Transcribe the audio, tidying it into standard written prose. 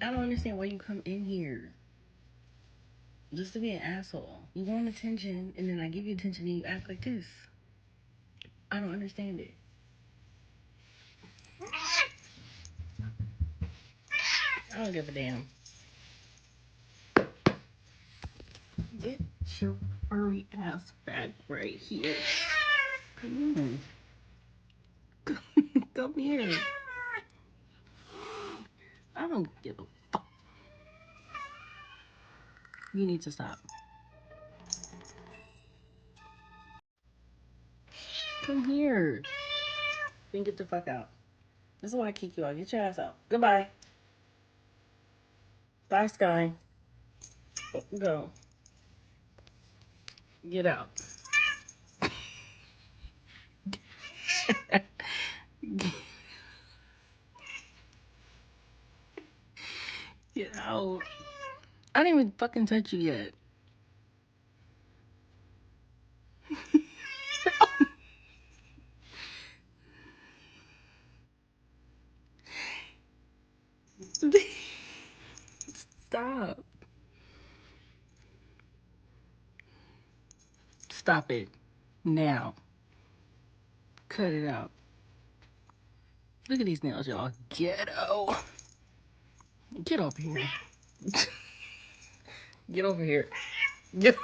I don't understand why you come in here just to be an asshole. You want attention, and then I give you attention, and you act like this. I don't understand it. I don't give a damn. Get your furry ass back right here. Come on. Come here. I don't give a fuck. You need to stop. Come here. Then get the fuck out. This is why I kick you out. Get your ass out. Goodbye. Bye, Sky. Go. Get out. Get out. I didn't even fucking touch you yet. Stop. Stop it. Now. Cut it out. Look at these nails, y'all. Ghetto. Get over here. Get over here. Get